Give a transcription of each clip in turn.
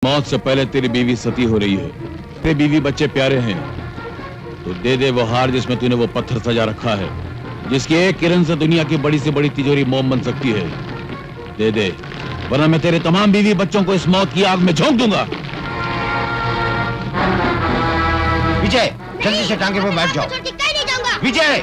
मौत से पहले तेरी बीवी सती हो रही है, तेरे बीवी बच्चे प्यारे हैं, तो दे दे वो हार जिसमें तूने वो पत्थर सजा रखा है, जिसकी एक किरण से दुनिया की बड़ी से बड़ी तिजोरी मोम बन सकती है। दे दे, वरना मैं तेरे तमाम बीवी बच्चों को इस मौत की आग में झोंक दूंगा। विजय, जल्दी से टांगे पे बैठ जाओ। विजय!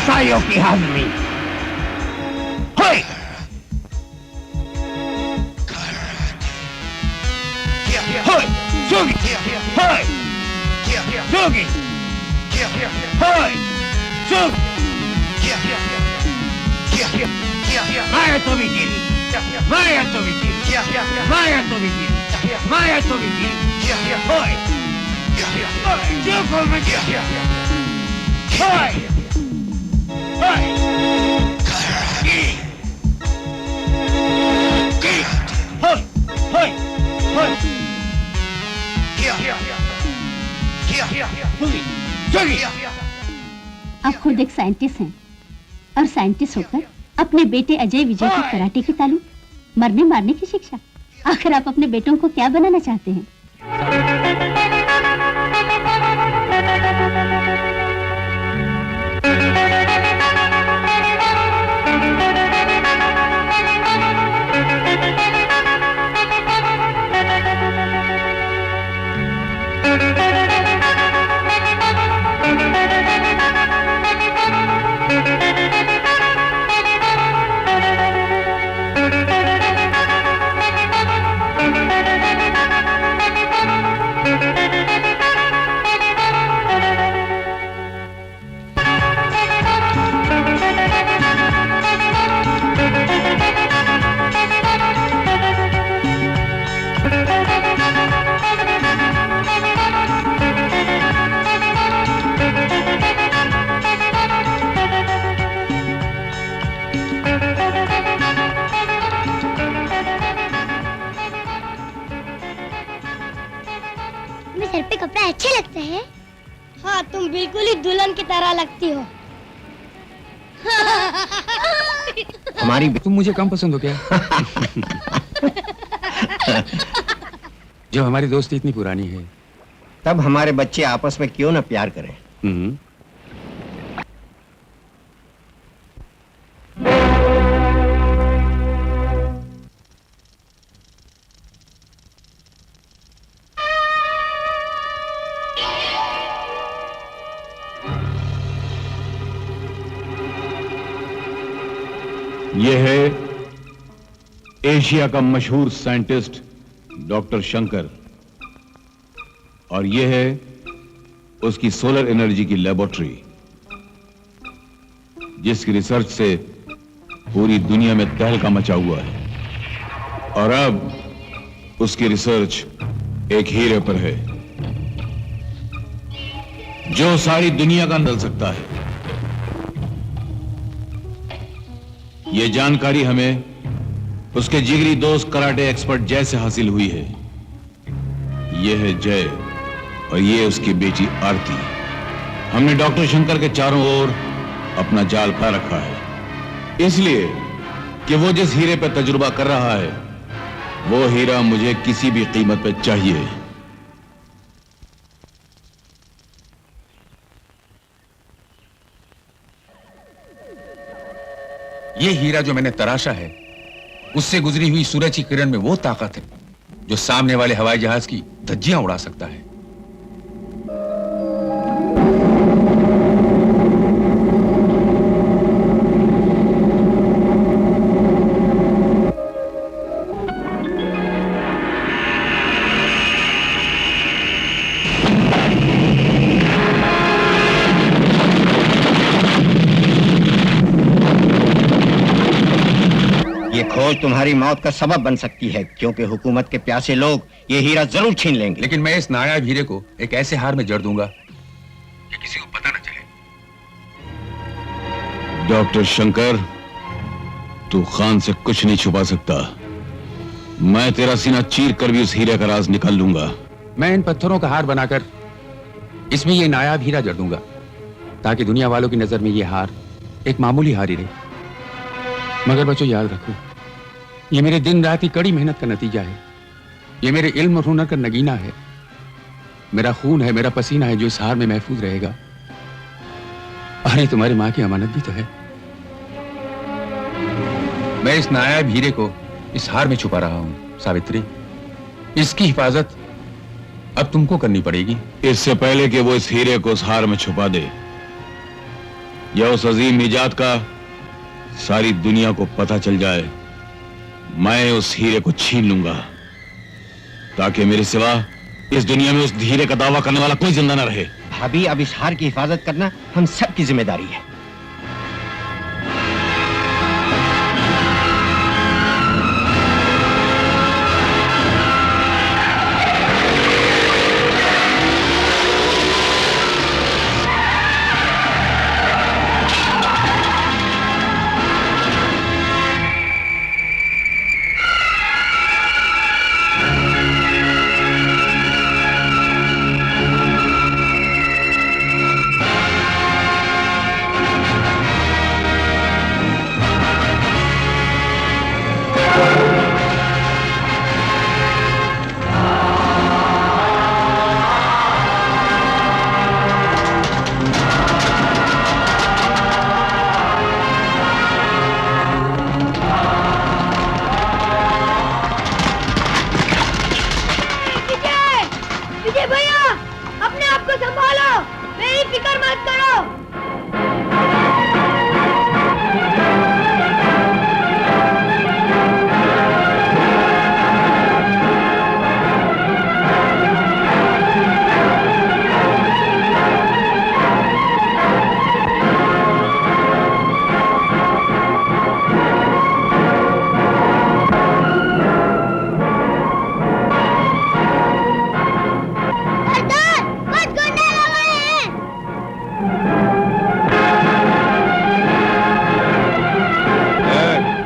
सायों की हाजरी। होय! होय! जोगी! होय! जोगी! होय! जोगी! Maya to vigil! Maya to vigil! Maya to vigil! Maya to vigil! Hoy! Hoy! Joko vigil! Hoy! Hoy! Hoy! Hoy! Hoy! जोगी! आप खुद एक साइंटिस्ट हैं और साइंटिस्ट होकर अपने बेटे अजय विजय को कराटे की तालीम, मरने मारने की शिक्षा, आखिर आप अपने बेटों को क्या बनाना चाहते हैं? सर पे कपड़ा अच्छे लगते हैं। हाँ, तुम बिल्कुल ही दुल्हन की तरह लगती हो। हमारी तुम मुझे कम पसंद हो क्या? जब हमारी दोस्ती इतनी पुरानी है, तब हमारे बच्चे आपस में क्यों ना प्यार करें? यह है एशिया का मशहूर साइंटिस्ट डॉक्टर शंकर, और यह है उसकी सोलर एनर्जी की लेबोरेटरी, जिसकी रिसर्च से पूरी दुनिया में तहलका मचा हुआ है। और अब उसकी रिसर्च एक हीरे पर है जो सारी दुनिया का बदल सकता है। यह जानकारी हमें उसके जिगरी दोस्त कराटे एक्सपर्ट जय से हासिल हुई है। यह है जय और यह उसकी बेटी आरती। हमने डॉक्टर शंकर के चारों ओर अपना जाल फैला रखा है, इसलिए कि वो जिस हीरे पर तजुर्बा कर रहा है वो हीरा मुझे किसी भी कीमत पर चाहिए। ये हीरा जो मैंने तराशा है, उससे गुजरी हुई सूरज की किरण में वो ताकत है जो सामने वाले हवाई जहाज की धज्जियां उड़ा सकता है। ये खोज तुम्हारी मौत का सबब बन सकती है, क्योंकि हुकूमत के प्यासे लोग ये हीरा जरूर छीन लेंगे। लेकिन मैं इस नायाब हीरे को एक ऐसे हार में जड़ दूंगा कि किसी को पता न चले। डॉक्टर शंकर, तू खान से कुछ नहीं छुपा सकता। मैं तेरा सीना चीर कर भी उस हीरे का राज निकाल लूंगा। मैं इन पत्थरों का हार बनाकर इसमें ये नायाब हीरा जड़ दूंगा, ताकि दुनिया वालों की नजर में ये हार एक मामूली हार ही रहे। मगर बच्चों, याद रखो, ये मेरे दिन रात की कड़ी मेहनत का नतीजा है। ये मेरे इल्म और हुनर का नगीना है। मेरा खून है, मेरा पसीना है जो इस हार में महफूज रहेगा। अरे तुम्हारी माँ की अमानत भी तो है। मैं इस नायाब हीरे को इस हार में छुपा रहा हूं सावित्री। इसकी हिफाजत अब तुमको करनी पड़ेगी। इससे पहले कि वो इस हीरे को उस हार में छुपा दे या उस अजीम इजाद का सारी दुनिया को पता चल जाए, मैं उस हीरे को छीन लूंगा, ताकि मेरे सिवा इस दुनिया में उस हीरे का दावा करने वाला कोई जिंदा न रहे। भाभी, अब इस हार की हिफाजत करना हम सबकी जिम्मेदारी है।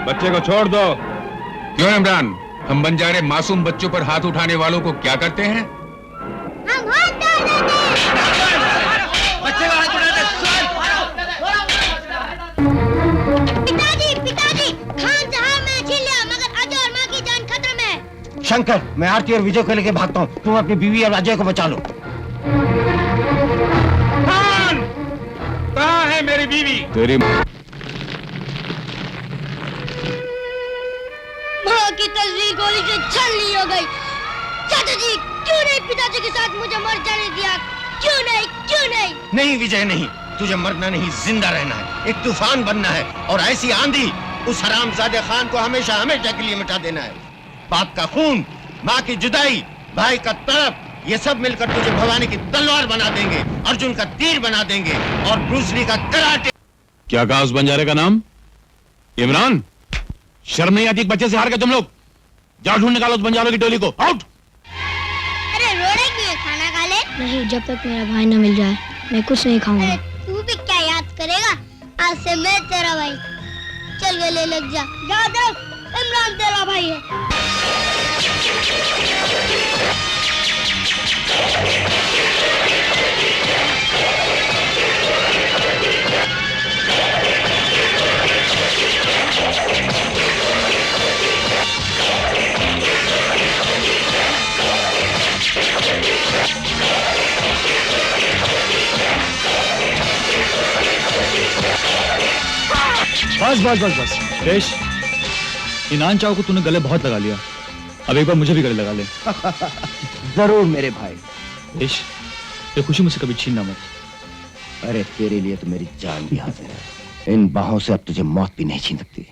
बच्चे को छोड़ दो। क्यों इमरान, हम बंजारे मासूम बच्चों पर हाथ उठाने वालों को क्या करते हैं? हम हाथ डाल देते हैं। बच्चे को हाथ उठाते। पिताजी, पिताजी, खान साहब मैं छीन लिया, मगर अजय और माँ की जान खतरे में है। शंकर, मैं आरती और विजय को लेकर भागता हूँ, तुम अपनी बीवी और अजय को बचा लो। खान, कहाँ है मेरी बीवी? तेरी माँ की तस्वीर गोली से छल नहीं हो गई। चाचा जी, क्यों नहीं पिताजी के साथ मुझे मर जाने दिया? क्यों नहीं, क्यों नहीं? नहीं विजय, नहीं, तुझे मरना नहीं, जिंदा रहना है, एक तूफान बनना है और ऐसी आंधी उस हरामजादे खान को हमेशा हमेशा के लिए मिटा देना है। बाप का खून, माँ की जुदाई, भाई का तड़प, ये सब मिलकर तुझे भवानी की तलवार बना देंगे, अर्जुन का तीर बना देंगे और ब्रूस ली का कराटे। क्या कहा उस बंजारे का नाम? इमरान, शर्म नहीं आती? एक बच्चे से हार गए तुम लोग। जाओ ढूंढ निकालो उस बंजारों की टोली को। आउट। अरे रोने क्यों है? खाना खा ले। नहीं, जब तक मेरा भाई न मिल जाए मैं कुछ नहीं खाऊंगा। अरे तू भी क्या याद करेगा? आज से मैं तेरा भाई। चल गले लग जा। यादव, इमरान तेरा भाई है। बस बस बस बस देश, इनान चाव को तूने गले बहुत लगा लिया, अब एक बार मुझे भी गले लगा ले। जरूर मेरे भाई। देश, ये खुशी मुझसे कभी छीनना मत। अरे तेरे लिए तो मेरी जान भी हाजिर है। इन बाहों से अब तुझे मौत भी नहीं छीन सकती।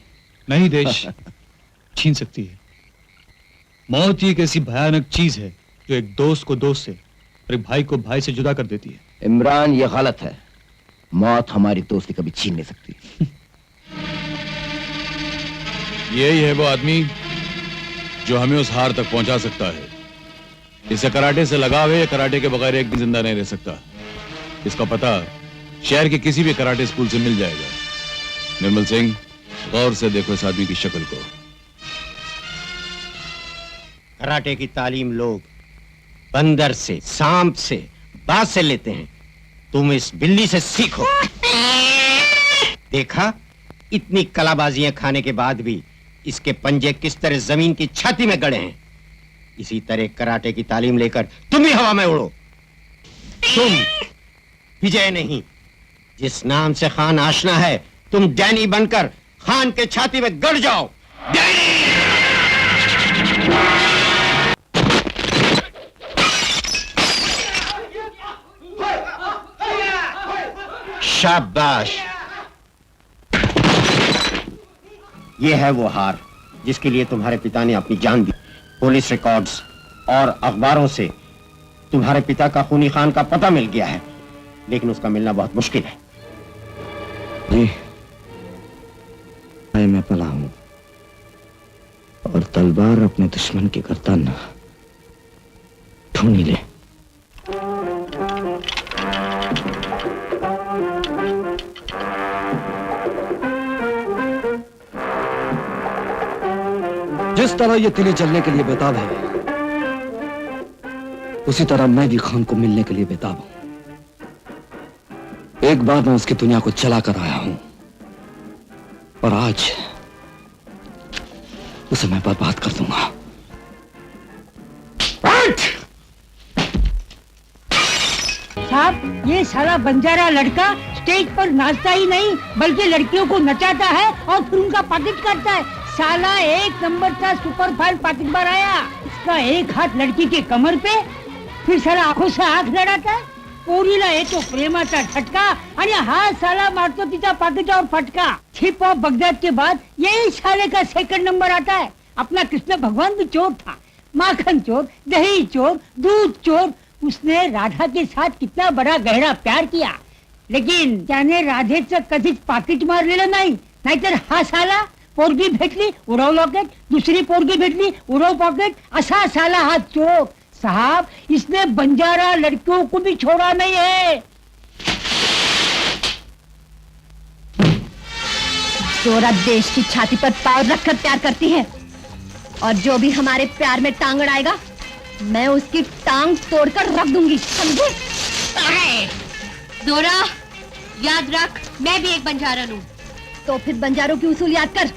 नहीं देश, छीन सकती है। मौत ही एक ऐसी भयानक चीज है जो एक दोस्त को दोस्त से और एक भाई को भाई से जुदा कर देती है। इमरान, ये गलत है। मौत हमारी दोस्ती कभी छीन नहीं सकती। यही है वो आदमी जो हमें उस हार तक पहुंचा सकता है। इसे कराटे से लगाव है, या कराटे के बगैर एक दिन जिंदा नहीं रह सकता। इसका पता शहर के किसी भी कराटे स्कूल से मिल जाएगा। निर्मल सिंह, गौर से देखो इस आदमी की शक्ल को। कराटे की तालीम लोग बंदर से, सांप से, बाज से लेते हैं। तुम इस बिल्ली से सीखो। देखा, इतनी कलाबाजियां खाने के बाद भी इसके पंजे किस तरह जमीन की छाती में गड़े हैं। इसी तरह कराटे की तालीम लेकर तुम भी हवा में उड़ो। तुम विजय नहीं, जिस नाम से खान आशना है, तुम डैनी बनकर खान के छाती में गड़ जाओ। शाबाश। ये है वो हार जिसके लिए तुम्हारे पिता ने अपनी जान दी। पुलिस रिकॉर्ड्स और अखबारों से तुम्हारे पिता का खूनी खान का पता मिल गया है, लेकिन उसका मिलना बहुत मुश्किल है। जी, मैं पला हूं और तलवार अपने दुश्मन के गर्दन ढूंढ ले। जिस तरह ये तिली चलने के लिए बेताब है, उसी तरह मैं भी खान को मिलने के लिए बेताब हूं। एक बार मैं उसकी दुनिया को चला कर आया हूं और आज उसे मैं बर्बाद कर दूंगा। साहब, ये साला बंजारा लड़का स्टेज पर नाचता ही नहीं बल्कि लड़कियों को नचाता है और फिर उनका पॉकेट करता है। साला एक नंबर का सुपर फाइन पॉकेटबार आया। इसका एक हाथ लड़की के कमर पे, फिर साला आंखों से आंख लड़ाता है। पोरीला येतो प्रेमाचा झटका आणि हा साला मारतो तिचा पाकिटावर फटका। चिप ऑफ बगदाद के बाद यही साले का सेकंड नंबर आता है। अपना कृष्ण भगवान भी चोर था, माखन चोर, दही चोर, दूध चोर। उसने राधा के साथ कितना बड़ा गहरा प्यार किया, लेकिन त्याने राधेचं कधीच पाकिट मारलेलं नाही। नाहीतर हा साला पोरगी भेटली उडव लॉकेट, दूसरी पोरगी भेटली उडव पॉकेट, असा साला हा चोर। साहब, इसने बंजारा लड़कियों को भी छोड़ा नहीं है। जोरा देश की छाती पर पाँव रखकर प्यार करती है, और जो भी हमारे प्यार में टांग अड़ाएगा मैं उसकी टांग तोड़कर रख दूंगी, समझे? जोरा, याद रख, मैं भी एक बंजारन हूँ। तो फिर बंजारों की उसूल याद कर।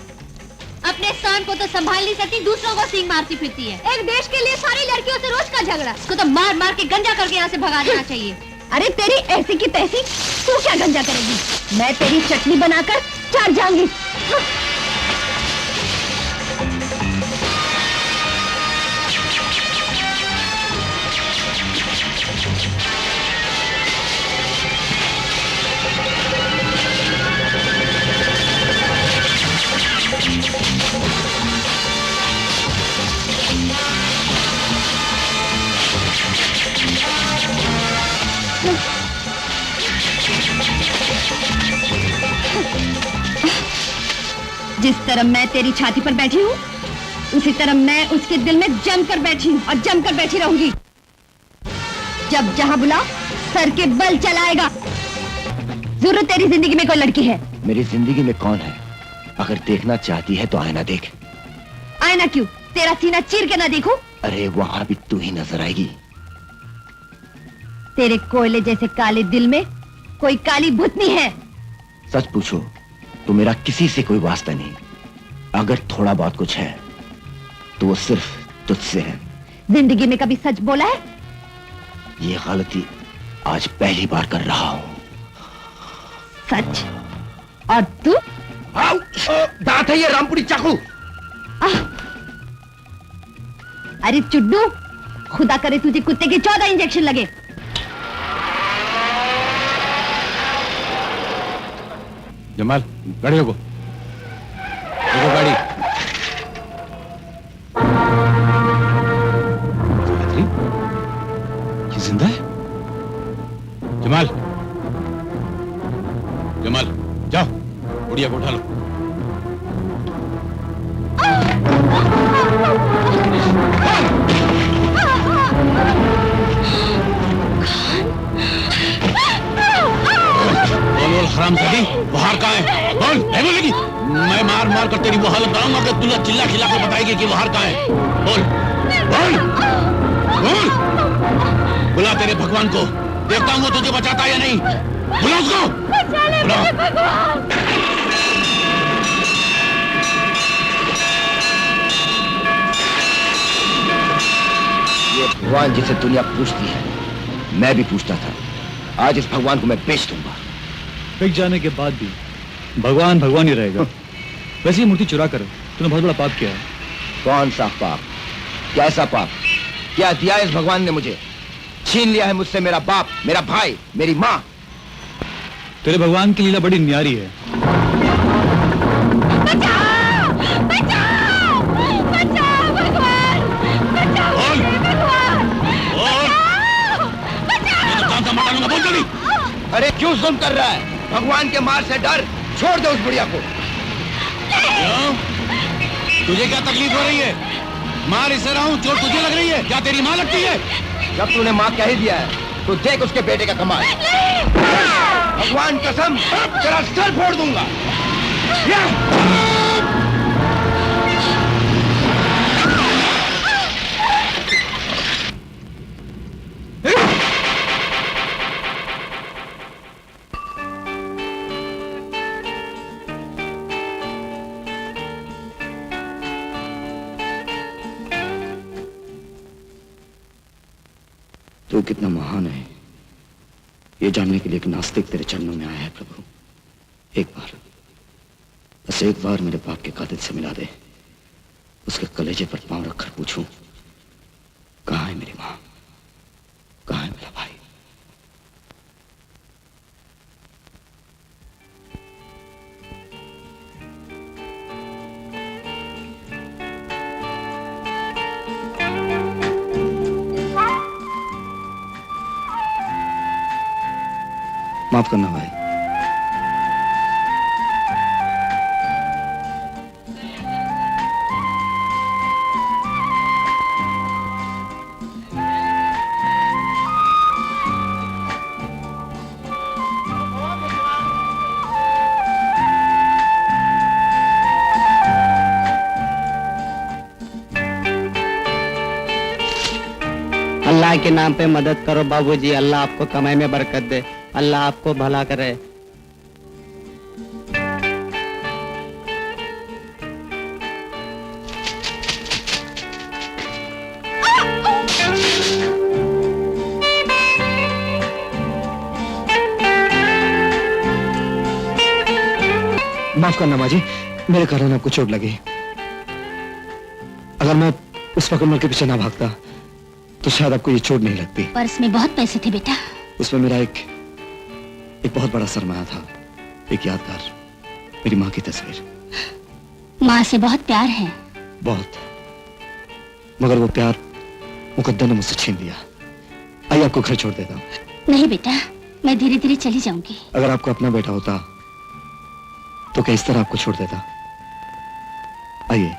अपने स्थान को तो संभाल नहीं सकती, दूसरों को सींग मारती फिरती है। एक देश के लिए सारी लड़कियों से रोज का झगड़ा, इसको तो मार मार के गंजा करके यहाँ से भगा देना चाहिए। अरे तेरी ऐसी की तैसी, तू क्या गंजा करेगी? मैं तेरी चटनी बनाकर चाट जाऊंगी। जिस तरह मैं तेरी छाती पर बैठी हूँ, उसी तरह मैं उसके दिल में जमकर बैठी हूँ और जमकर बैठी रहूंगी। जब जहाँ बुलाओ सर के बल चलाएगा। जरूर तेरी जिंदगी में कोई लड़की है। मेरी जिंदगी में कौन है? अगर देखना चाहती है तो आईना देख। आईना क्यों? तेरा सीना चीर के ना देखूं? अरे वहां भी तू ही नजर आएगी। तेरे कोयले जैसे काले दिल में कोई काली भूतनी है। सच पूछो तो मेरा किसी से कोई वास्ता नहीं। अगर थोड़ा बहुत कुछ है तो वो सिर्फ तुझसे है। जिंदगी में कभी सच बोला है? ये गलती आज पहली बार कर रहा हूं। सच? और तू? दांत है ये रामपुरी चाकू। अरे चुड्डू, खुदा करे तुझे कुत्ते के 14 इंजेक्शन लगे। जमाल, गाड़ी रोको, गाड़ी। ये जिंदा है? जमाल, जमाल, जाओ, बुढ़िया को उठा लो। बोल हरामजादी, वो हार कहाँ है? बोल, नहीं बोलेगी? मैं मार मार कर तेरी वो हालत बनाऊंगा कि तू चिल्ला खिला कर बताएगी कि वो हार कहाँ है। बोल, बोल, बोल। बुला तेरे भगवान को, देखता हूँ वो तुझे बचाता है या नहीं। बुला उसको, बुला। ये भगवान जिसे दुनिया पूछती है, मैं भी पूछता था। आज इस भगवान को मैं बेच दूंगा। बिक जाने के बाद भी भगवान भगवान ही रहेगा। वैसे ही मूर्ति चुरा कर तूने बहुत बड़ा पाप किया है। कौन सा पाप? कैसा पाप? क्या दिया इस भगवान ने मुझे? छीन लिया है मुझसे मेरा बाप, मेरा भाई, मेरी माँ। तेरे भगवान की लीला बड़ी न्यारी है। बचाओ! बचाओ! बचाओ भगवान! बचाओ भगवान! बोल जल्दी। अरे क्यों जुल्म कर रहा है? भगवान के मार से डर, छोड़ दो उस बुढ़िया को। तुझे क्या तकलीफ हो रही है? मार इसे रहा हूं, चोट तुझे लग रही है? क्या तेरी माँ लगती है? जब तूने माँ कह ही दिया है तो देख उसके बेटे का कमाल। भगवान कसम, तेरा सर फोड़ दूंगा। तू कितना महान है ये जानने के लिए एक नास्तिक तेरे चरणों में आया है प्रभु। एक बार, बस एक बार मेरे बाप के कातिल से मिला दे। उसके कलेजे पर पांव रखकर पूछूं, कहाँ है मेरी माँ, कहाँ है मेरा भाई? माफ करना भाई। अल्लाह के नाम पे मदद करो बाबूजी। अल्लाह आपको कमाई में बरकत दे। अल्लाह आपको भला करे। माफ करना माँ जी, मेरे कारण आपको चोट लगी। अगर मैं उस वक्त उमर के पीछे ना भागता तो शायद आपको ये चोट नहीं लगती। पर्स में बहुत पैसे थे बेटा। उसमें मेरा एक बहुत बड़ा सरमाया था, एक यादगार, मेरी माँ की तस्वीर। माँ से बहुत प्यार है। बहुत, मगर वो प्यार मुकद्दर ने मुझसे छीन लिया। आइए आपको घर छोड़ देता हूँ। नहीं बेटा, मैं धीरे धीरे चली जाऊंगी। अगर आपको अपना बेटा होता तो क्या इस तरह आपको छोड़ देता? आइए।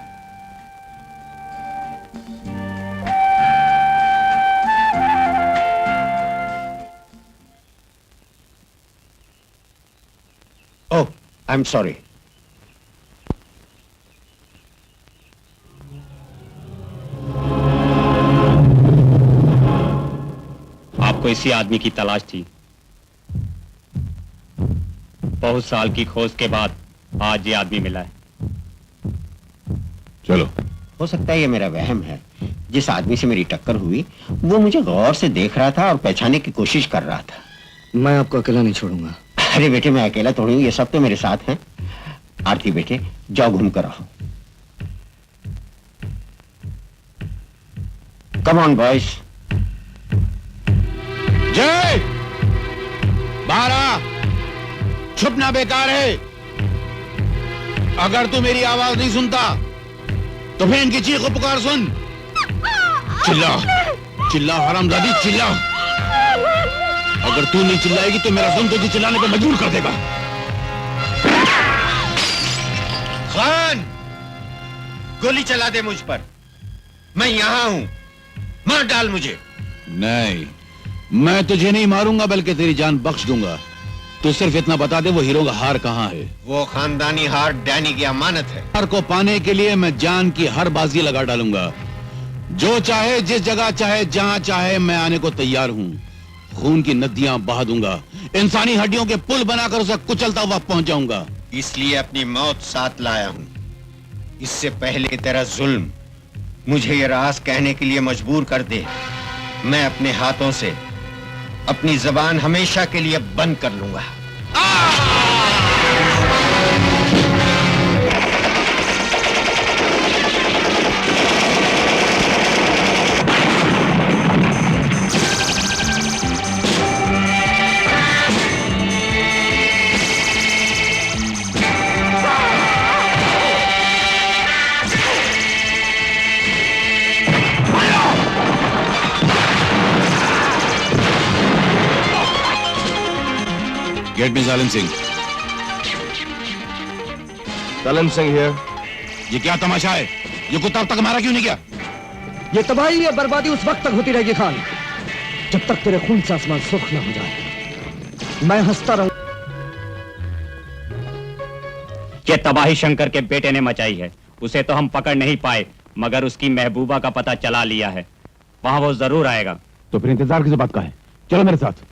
ओह, आई एम सॉरी। आपको इसी आदमी की तलाश थी। बहुत साल की खोज के बाद आज ये आदमी मिला है। चलो। हो सकता है ये मेरा वहम है। जिस आदमी से मेरी टक्कर हुई वो मुझे गौर से देख रहा था और पहचानने की कोशिश कर रहा था। मैं आपको अकेला नहीं छोड़ूंगा। अरे बेटे, मैं अकेला थोड़ी हूँ, ये सब तो मेरे साथ हैं। आरती बेटे जाओ घूम कर आओ। Come on boys. जय बाहर आ, छुपना बेकार है। अगर तू मेरी आवाज नहीं सुनता तो फिर इनकी चीख पुकार सुन। चिल्ला चिल्ला हरामजादी चिल्ला। अगर तू नहीं चिल्लाएगी तो मेरा सुन तुझे चिल्लाने पे मजबूर कर देगा। खान, गोली चला दे मुझ पर, मैं यहां हूं, मार डाल मुझे। नहीं, मैं तुझे नहीं मारूंगा बल्कि तेरी जान बख्श दूंगा। तू सिर्फ इतना बता दे वो हीरो का हार कहां है। वो खानदानी हार डैनी की अमानत है। हार को पाने के लिए मैं जान की हर बाजी लगा डालूंगा। जो चाहे जिस जगह चाहे जहां चाहे मैं आने को तैयार हूं। खून की नदियां बहा दूंगा, इंसानी हड्डियों के पुल बनाकर उसे कुचलता हुआ पहुंच जाऊंगा। इसलिए अपनी मौत साथ लाया हूं। इससे पहले तेरा जुल्म मुझे ये राज कहने के लिए मजबूर कर दे, मैं अपने हाथों से अपनी जबान हमेशा के लिए बंद कर लूंगा। गेट में जालिम सिंह। जालिम सिंह हियर। ये क्या तमाशा है? ये कुत्ता अब तक हमारा क्यों नहीं गया? ये तबाही या बर्बादी उस वक्त तक होती रहेगी खान, जब तक तेरे खून से आसमान सुर्ख न हो जाए। मैं हंसता रहूं। ये तबाही शंकर के बेटे ने मचाई है। उसे तो हम पकड़ नहीं पाए, मगर उसकी महबूबा का पता चला लिया है। वहां वो जरूर आएगा। तो फिर इंतजार किस बात का है? चलो मेरे साथ।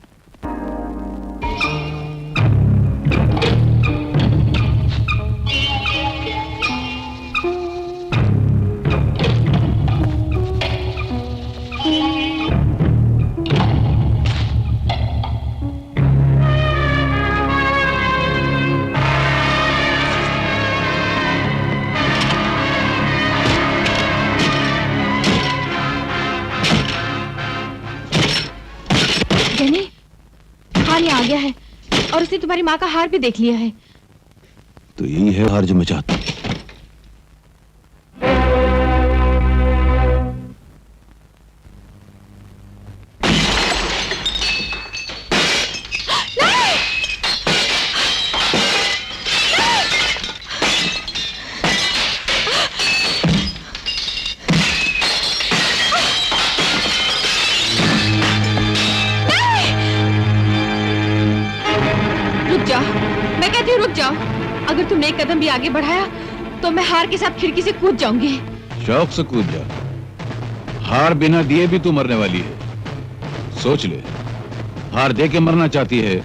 आ गया है और उसने तुम्हारी माँ का हार भी देख लिया है। तो यही है हार जो मैं चाहता हूं। रुक जाओ, अगर तुमने एक कदम भी आगे बढ़ाया तो मैं हार के साथ खिड़की से कूद जाऊंगी। शौक से कूद जा। हार बिना दिए भी तू मरने वाली है। सोच ले, हार दे के मरना चाहती है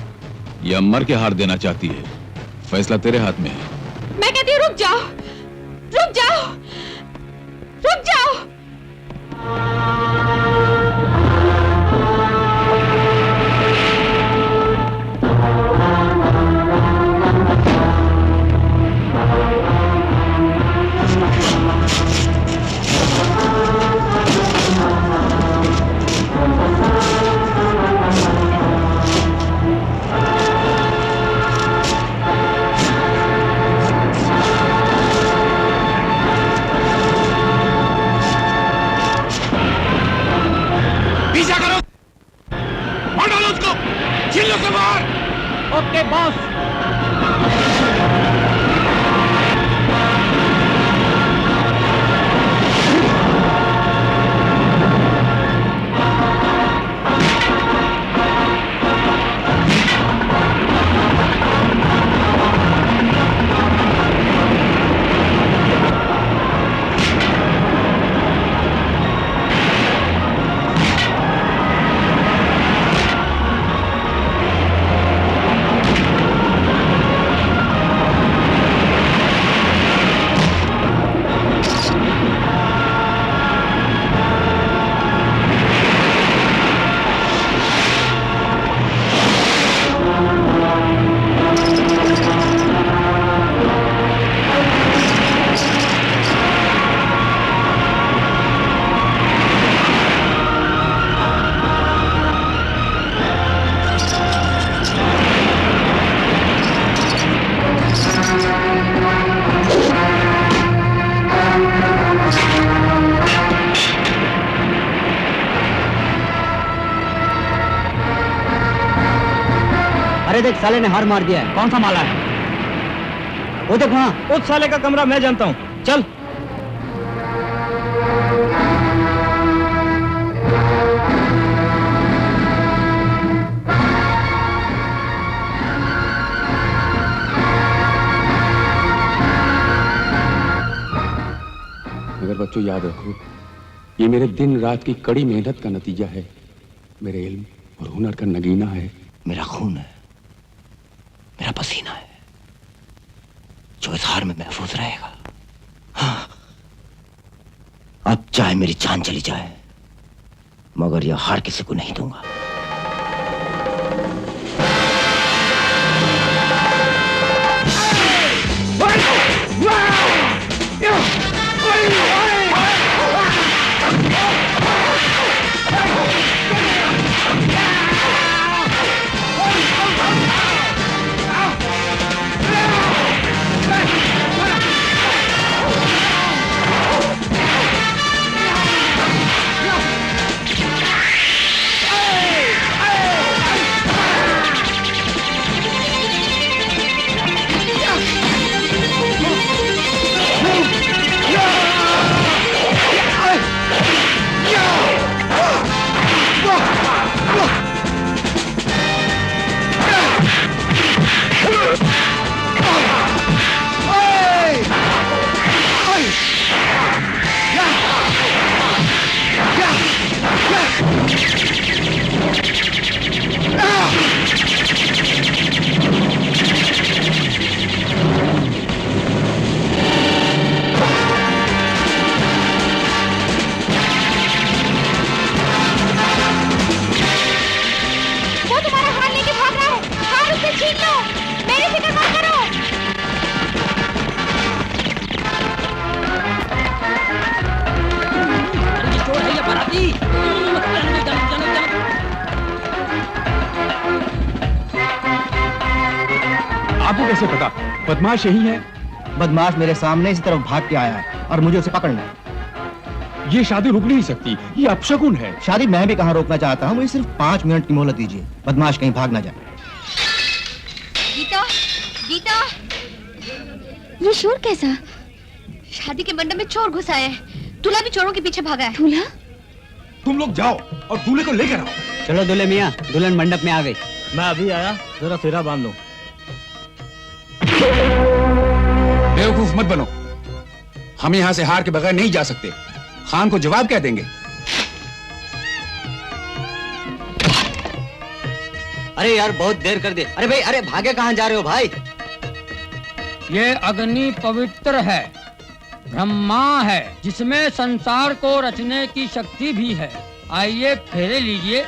या मर के हार देना चाहती है? फैसला तेरे हाथ में है। मैं कहती हूँ रुक जाओ, रुक जाओ, रुक जाओ। अरे देख साले ने हार मार दिया है। कौन सा माला है? वो देख वहाँ। उस साले का कमरा मैं जानता हूँ, चल। मगर बच्चों याद रखो, ये मेरे दिन रात की कड़ी मेहनत का नतीजा है, मेरे इल्म और हुनर का नगीना है। मेरा खून है, मेरा पसीना है, जो इस हार में महफूज रहेगा। हाँ। अब चाहे मेरी जान चली जाए, मगर यह हार किसी को नहीं दूंगा। आपको कैसे पता? बदमाश यही है। बदमाश मेरे सामने इसी तरफ भाग के आया है और मुझे उसे पकड़ना है। ये शादी रुक नहीं सकती, ये अपशकुन है। शादी मैं भी कहाँ रोकना चाहता हूँ, मुझे सिर्फ 5 मिनट की मोहलत दीजिए। बदमाश कहीं भाग ना जाए। गीता, गीता, ये शोर कैसा? शादी के मंडप में चोर घुस आए। दूल्हा भी चोरों के पीछे भागा है। दूल्हा? तुम लोग जाओ और दूल्हे को लेकर आओ। चलो दूल्हे मियाँ, दुल्हन मंडप में आ गई। मैं अभी आया, जरा फेरा बांध लो। बेवकूफ मत बनो, हम यहां से हार के बगैर नहीं जा सकते। खान को जवाब क्या देंगे? अरे यार बहुत देर कर दी। अरे भाई, अरे भागे कहाँ जा रहे हो भाई? ये अग्नि पवित्र है, ब्रह्मा है, जिसमें संसार को रचने की शक्ति भी है। आइए फेरे लीजिए।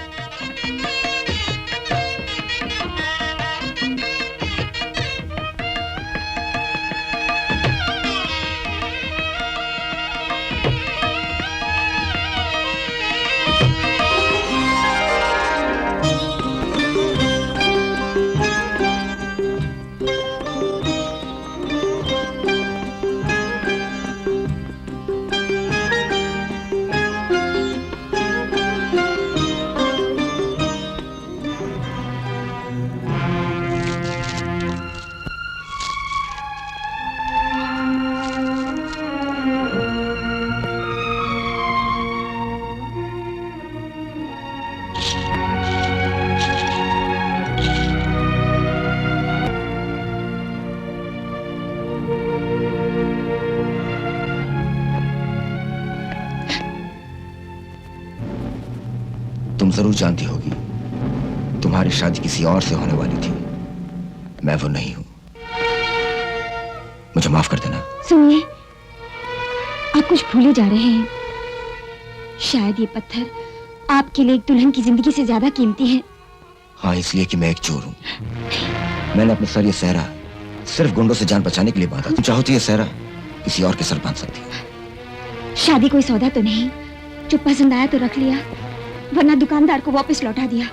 तुम जरूर जानती होगी, तुम्हारी शादी किसी और से होने वाली थी। मैं वो नहीं हूं, मुझे माफ कर देना। सुनिए, आप कुछ भूले जा रहे हैं। शायद ये पत्थर आपके लिए एक दुल्हन की जिंदगी से ज्यादा कीमती है। हाँ, इसलिए कि मैं एक चोर हूं। मैंने अपने सर ये सहरा सिर्फ गुंडों से जान बचाने के लिए बांधा। तुम चाहो तो ये सहरा किसी और के सर बांध सकती हो। शादी कोई सौदा तो नहीं, जो पसंद आया तो रख लिया, वरना दुकानदार को वापस लौटा दिया।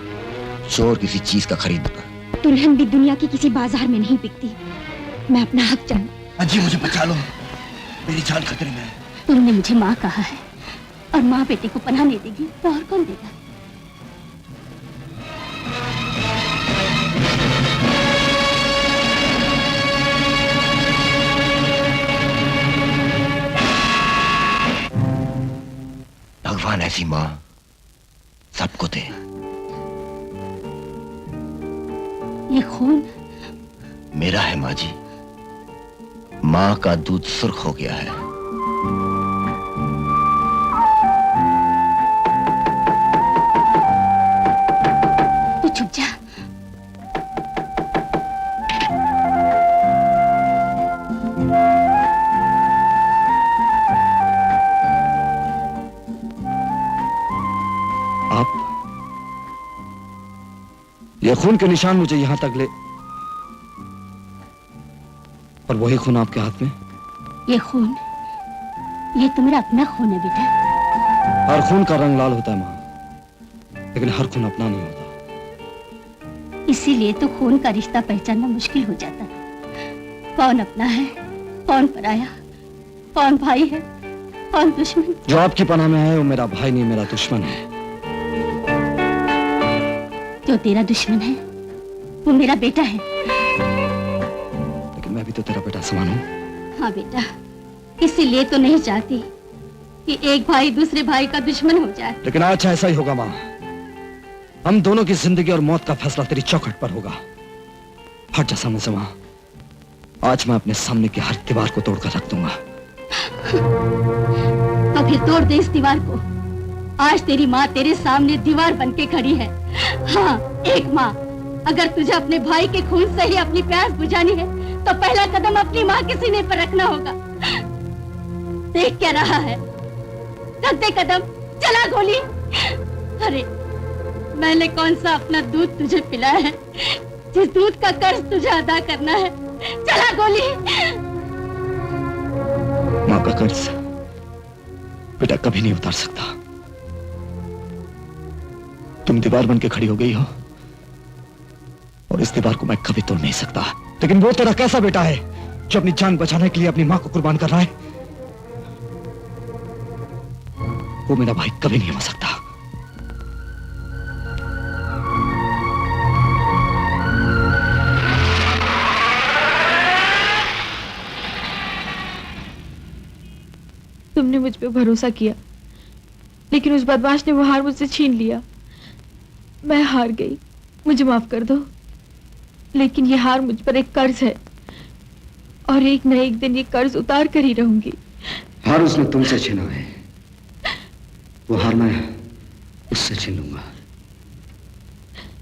चोर किसी चीज का खरीदता। दुल्हन भी दुनिया के किसी बाजार में नहीं बिकती। मैं अपना हक जानूं। अजी मुझे बचा लो, मेरी जान खतरे में है। तुमने मुझे माँ कहा है, और माँ बेटे को पनाह नहीं देगी तो और कौन देगा? ऐसी माँ सबको दे। ये खून मेरा है माँ जी। माँ का दूध सुर्ख हो गया है। तू चुप जा। आप, ये खून के निशान मुझे यहां तक ले, और वही खून आपके हाथ में। ये खून, ये तो मेरा अपना खून है बेटा। हर खून का रंग लाल होता है मां, लेकिन हर खून अपना नहीं होता। इसीलिए तो खून का रिश्ता पहचानना मुश्किल हो जाता है। कौन अपना है, कौन पराया, कौन भाई है, कौन दुश्मन। जो आपकी पनाह में है वो मेरा भाई नहीं, मेरा दुश्मन है। जो तेरा दुश्मन है वो मेरा बेटा है। लेकिन मैं भी तो तेरा बेटा समान हूँ। हाँ बेटा, इसीलिए तो नहीं चाहती कि एक भाई दूसरे भाई का दुश्मन हो जाए। लेकिन आज ऐसा ही होगा माँ। हम दोनों की जिंदगी और मौत का फैसला तेरी चौखट पर होगा। हट जा सामने से माँ। आज मैं अपने सामने की हर दीवार को तोड़कर रख दूंगा। तो फिर तोड़ दे इस दीवार को। आज तेरी माँ तेरे सामने दीवार बनके खड़ी है। हाँ, एक माँ, अगर तुझे अपने भाई के खून से ही अपनी प्यास बुझानी है तो पहला कदम अपनी माँ के सीने पर रखना होगा। देख क्या रहा है? रख दे कदम, चला गोली। अरे मैंने कौन सा अपना दूध तुझे पिलाया है जिस दूध का कर्ज तुझे अदा करना है? चला गोली। माँ का कर्ज बेटा कभी नहीं उतार सकता। तुम दीवार बन के खड़ी हो गई हो और इस दीवार को मैं कभी तोड़ नहीं सकता। लेकिन वो तेरा कैसा बेटा है जो अपनी जान बचाने के लिए अपनी मां को कुर्बान कर रहा है? वो मेरा भाई कभी नहीं हो सकता। तुमने मुझ पे भरोसा किया, लेकिन उस बदमाश ने वो हार मुझसे छीन लिया। मैं हार गई, मुझे माफ कर दो। लेकिन ये हार मुझ पर एक कर्ज है और एक न एक दिन ये कर्ज उतार कर ही रहूंगी। हार उसने तुमसे छीना है, वो हार मैं उससे छीन लूंगा,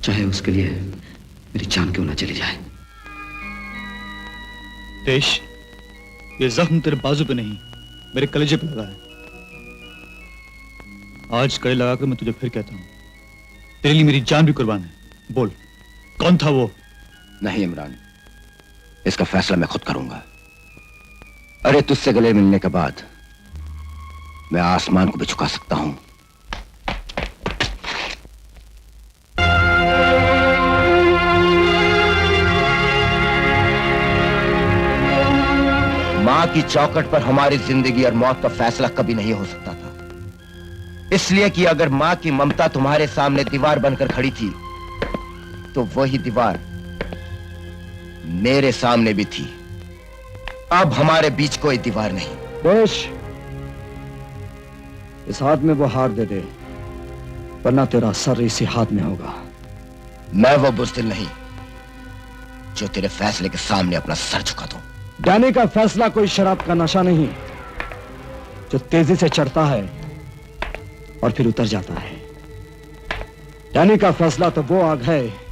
चाहे उसके लिए मेरी जान क्यों ना चली जाए। देश, ये जख्म तेरे बाजू पे नहीं, मेरे कलेजे पे लगा है। आज गले लगाकर मैं तुझे फिर कहता हूं, तेरे लिए मेरी जान भी कुर्बान है। बोल, कौन था वो? नहीं इमरान, इसका फैसला मैं खुद करूंगा। अरे तुझसे गले मिलने के बाद मैं आसमान को भी झुका सकता हूं। मां की चौखट पर हमारी जिंदगी और मौत का फैसला कभी नहीं हो सकता था, इसलिए कि अगर मां की ममता तुम्हारे सामने दीवार बनकर खड़ी थी तो वही दीवार मेरे सामने भी थी। अब हमारे बीच कोई दीवार नहीं। देश, इस हाथ में वो हार दे दे, वरना तेरा सर इसी हाथ में होगा। मैं वो बुज़दिल नहीं जो तेरे फैसले के सामने अपना सर झुका दूं। डैनी का फैसला कोई शराब का नशा नहीं जो तेजी से चढ़ता है और फिर उतर जाता है। डैनी का फैसला तो वो आग है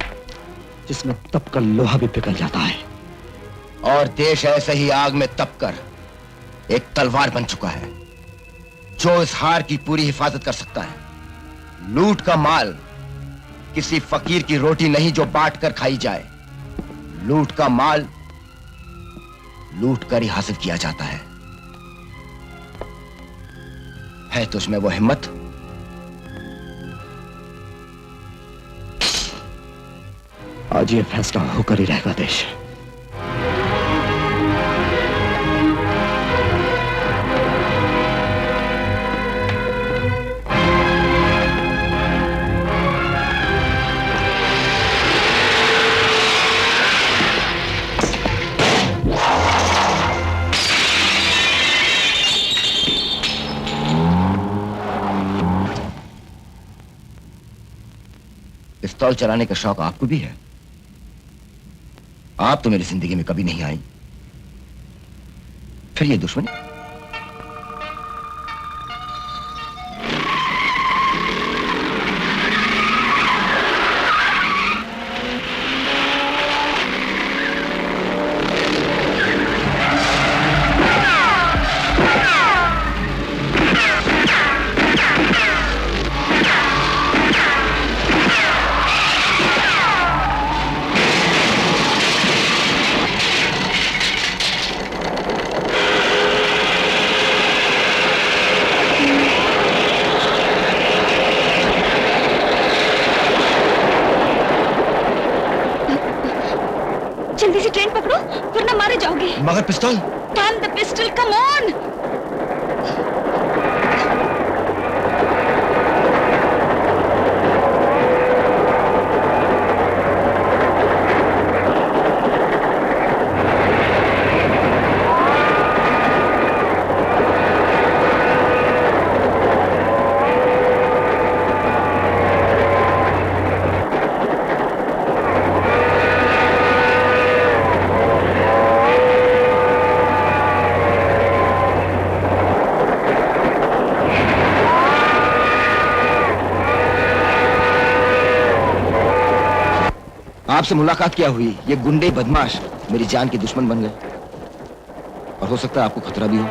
जिसमें तपकर लोहा भी पिघल जाता है। और देश ऐसे ही आग में तपकर एक तलवार बन चुका है जो इस हार की पूरी हिफाजत कर सकता है। लूट का माल किसी फकीर की रोटी नहीं जो बांट कर खाई जाए। लूट का माल लूट कर ही हासिल किया जाता है तुझ में वो हिम्मत? आज ये फैसला होकर ही रहेगा देश। पिस्तौल चलाने का शौक आपको भी है? आप तो मेरी जिंदगी में कभी नहीं आई, फिर ये दुश्मनी? जल्दी से ट्रेन पकड़ो वरना मारे जाओगे। मगर पिस्तौल? Turn the pistol, come on. आपसे मुलाकात क्या हुई? ये गुंडे बदमाश मेरी जान के दुश्मन बन गए, और हो सकता है आपको खतरा भी हो।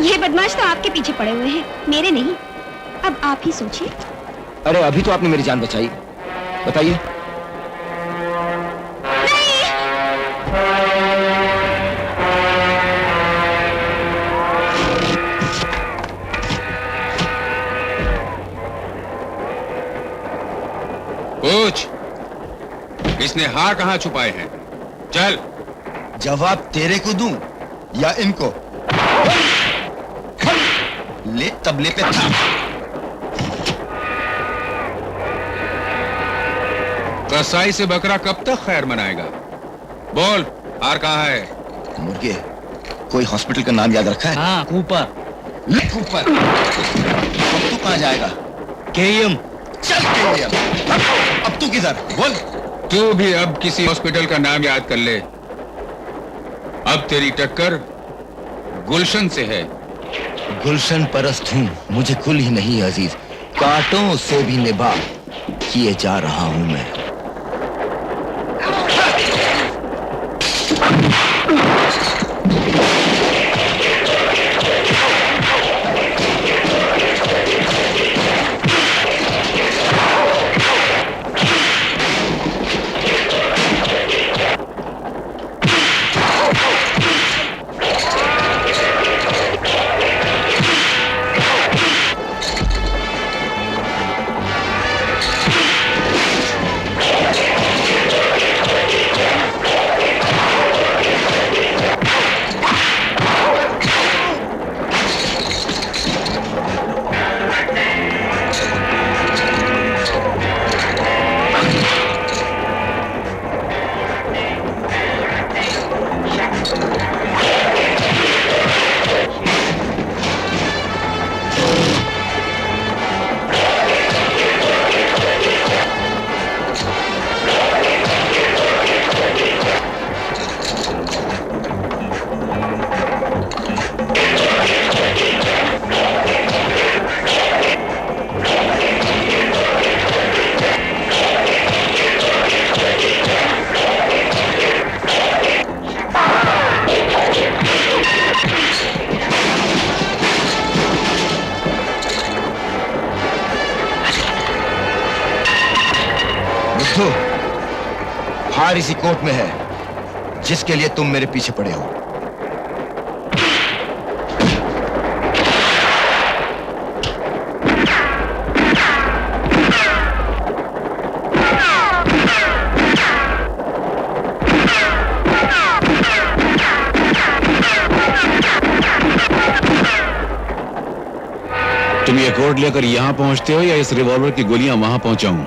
ये बदमाश तो आपके पीछे पड़े हुए हैं, मेरे नहीं। अब आप ही सोचिए। अरे अभी तो आपने मेरी जान बचाई, बताइए। पूछ, इसने हार कहां छुपाए हैं? चल। जवाब तेरे को दूं या इनको? ले तबले पे था। कसाई से बकरा कब तक खैर मनाएगा? बोल, हार कहां है? मुर्गे, कोई हॉस्पिटल का नाम याद रखा है? हाँ, कूपर। ले कूपर। अब तू कहां जाएगा? केएम। चल केएम। अब तू किधर? बोल। तू भी अब किसी हॉस्पिटल का नाम याद कर ले। अब तेरी टक्कर गुलशन से है। गुलशन परस्त हूं, मुझे कुल ही नहीं अजीज, कांटों से भी निभा किए जा रहा हूं मैं। हार इसी कोर्ट में है जिसके लिए तुम मेरे पीछे पड़े हो। तुम ये कोर्ट लेकर यहां पहुंचते हो या इस रिवॉल्वर की गोलियां वहां पहुंचाऊं?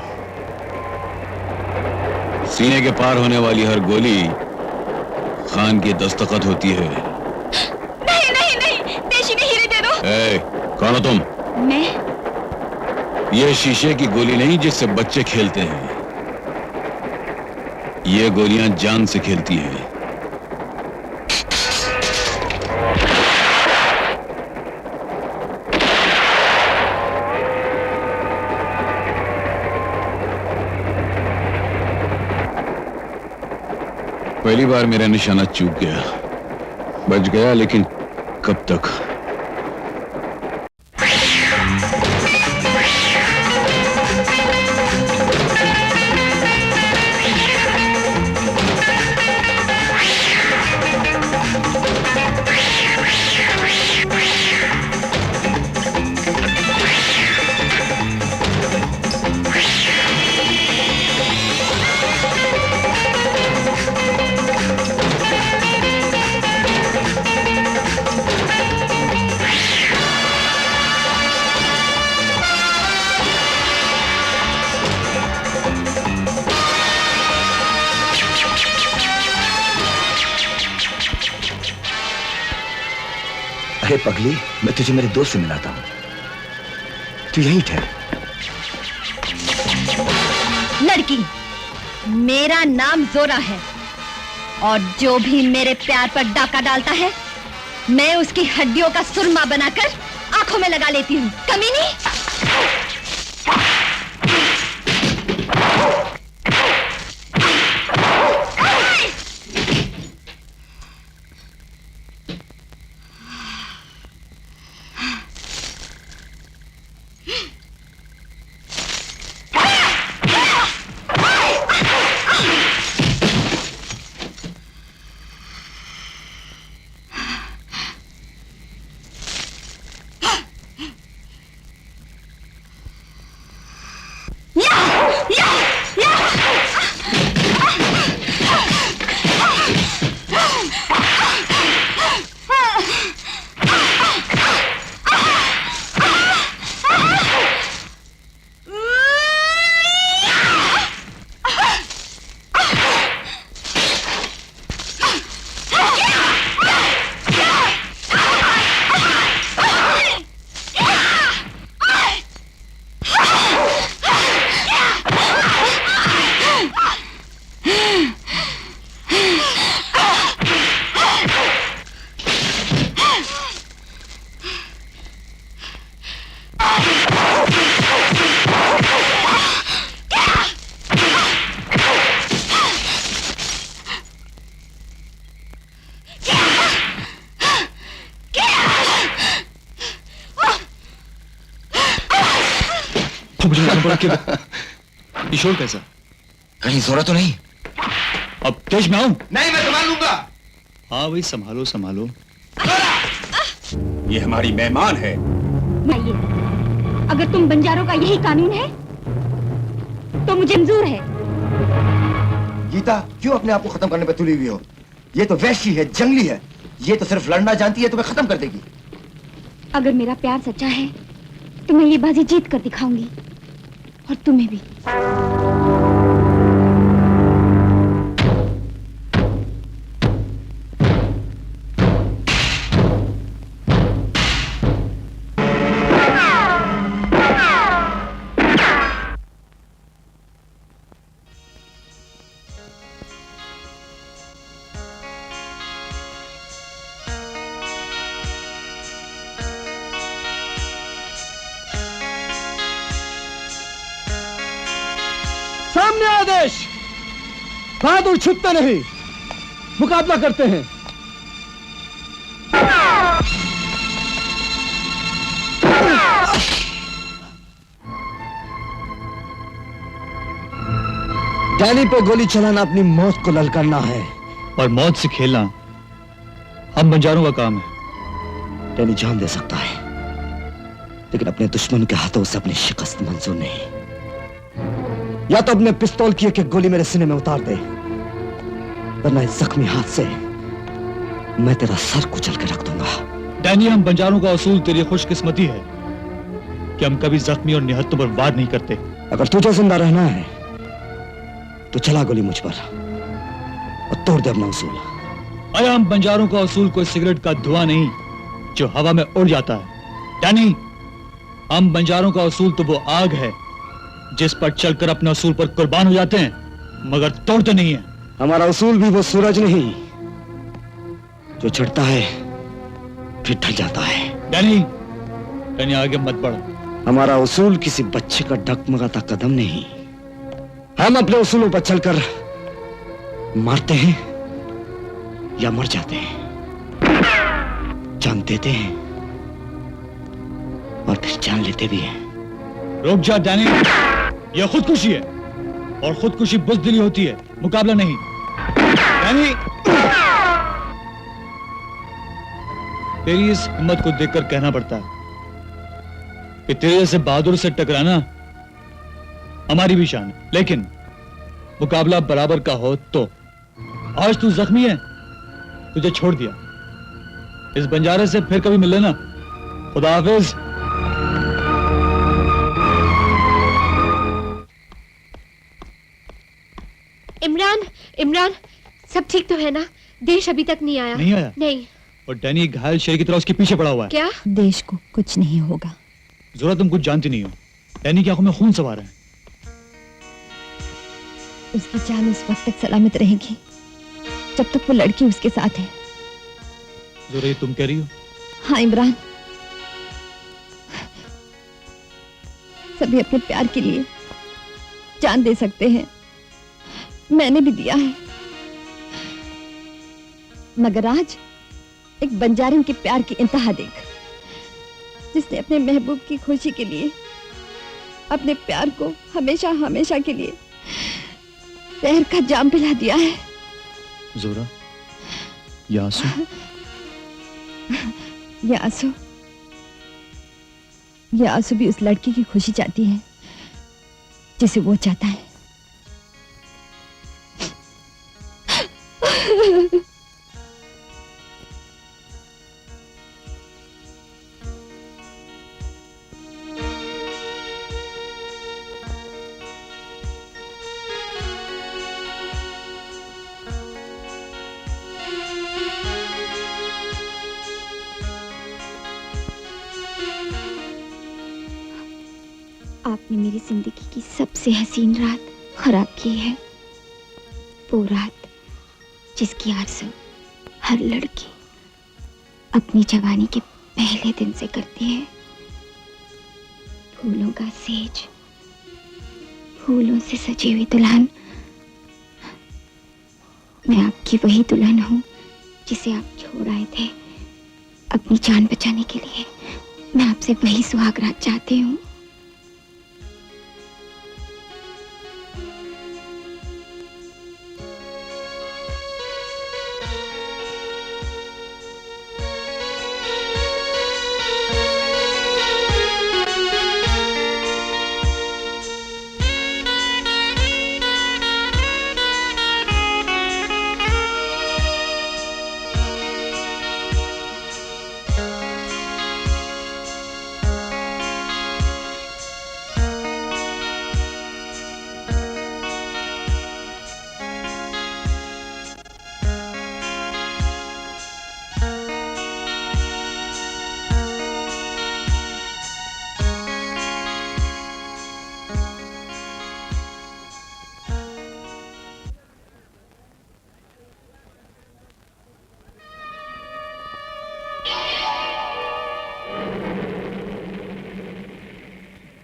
सीने के पार होने वाली हर गोली खान की दस्तखत होती है। नहीं नहीं नहीं, पेशी में हीरे दे दो। कौन हो तुम? मैं यह शीशे की गोली नहीं जिससे बच्चे खेलते हैं। ये गोलियां जान से खेलती हैं। पहली बार मेरा निशाना चूक गया, बच गया, लेकिन कब तक? अरे पगली, मैं तुझे मेरे दोस्त से मिलाता हूं, तू यहीं ठहर। लड़की, मेरा नाम जोरा है और जो भी मेरे प्यार पर डाका डालता है मैं उसकी हड्डियों का सुरमा बनाकर आंखों में लगा लेती हूँ। कमीनी! किशोर कैसा? कहीं जोरा तो नहीं? अब तेज में आऊं? नहीं, मैं संभाल लूंगा। हाँ भाई, संभालो संभालो। ये हमारी मेहमान है। अगर तुम बंजारों का यही कानून है तो मुझे मंजूर है। गीता, क्यों अपने आप को खत्म करने पे तुली हुई हो? ये तो वैशी है, जंगली है। ये तो सिर्फ लड़ना जानती है, तुम्हें खत्म कर देगी। अगर मेरा प्यार सच्चा है तो मैं ये बाजी जीत कर दिखाऊंगी और तुम्हें भी। सामने आदेश, बहादुर छुपते नहीं, मुकाबला करते हैं। डैनी पे गोली चलाना अपनी मौत को ललकारना है और मौत से खेलना हम बंजारों का काम है। डैनी जान दे सकता है, लेकिन अपने दुश्मन के हाथों से अपनी शिकस्त मंजूर नहीं। या तो अपने पिस्तौल की एक गोली मेरे सीने में उतार दे, वरना इस जख्मी हाथ से मैं तेरा सर कुचल के रख दूंगा। डैनी, हम बंजारों का असूल तेरी खुशकिस्मती है कि हम कभी जख्मी और निहत्तों पर वार नहीं करते। अगर तुझे जिंदा रहना है तो चला गोली मुझ पर और तोड़ दे अपना असूल। अरे हम बंजारों का असूल कोई सिगरेट का धुआं नहीं जो हवा में उड़ जाता है। डैनी, हम बंजारों का असूल तो वो आग है जिस पर चलकर अपने असूल पर कुर्बान हो जाते हैं, मगर तोड़ते नहीं है। हमारा असूल भी वो सूरज नहीं जो चढ़ता है फिर ढल जाता है। डैनी आगे मत बढ़। हमारा उसूल किसी बच्चे का डगमगाता कदम नहीं। हम अपने उसूलों पर चलकर मारते हैं या मर जाते हैं, जान देते हैं और फिर जान लेते भी हैं। रुक जा डैनी, यह खुदकुशी है और खुदकुशी बुज़दिली होती है, मुकाबला नहीं। डैनी, तेरी इस हिम्मत को देखकर कहना पड़ता है कि तेरे जैसे बहादुर से टकराना हमारी भी शान है, लेकिन मुकाबला बराबर का हो तो। आज तू जख्मी है, तुझे छोड़ दिया। इस बंजारे से फिर कभी मिल लेना। खुदा हाफिज। इमरान, सब ठीक तो है ना? देश अभी तक नहीं आया? नहीं आया? नहीं। और डैनी घायल शेर की तरह उसके पीछे पड़ा हुआ है। क्या? देश को कुछ नहीं होगा। जोरा, तुम कुछ जानती नहीं हो। डैनी की आंखों में खून सवार है। उसकी जान उस वक्त तक सलामत रहेगी जब तक वो लड़की उसके साथ है। जोरा, ये तुम कह रही हो? हाँ इमरान, सभी अपने प्यार के लिए जान दे सकते हैं। मैंने भी दिया है, मगर आज एक बंजारन के प्यार की इंतहा देख, जिसने अपने महबूब की खुशी के लिए अपने प्यार को हमेशा हमेशा के लिए जहर का जाम पिला दिया है। जोरा, ये आंसू, ये आंसू भी उस लड़की की खुशी चाहती है जिसे वो चाहता है। आपने मेरी जिंदगी की सबसे हसीन रात खराब की है। वो रात जिसकी आरज़ू हर लड़की अपनी जवानी के पहले दिन से करती है। फूलों का सेज, फूलों से सजी हुई दुल्हन। मैं आपकी वही दुल्हन हूँ जिसे आप छोड़ आए थे अपनी जान बचाने के लिए। मैं आपसे वही सुहाग रात चाहती हूँ।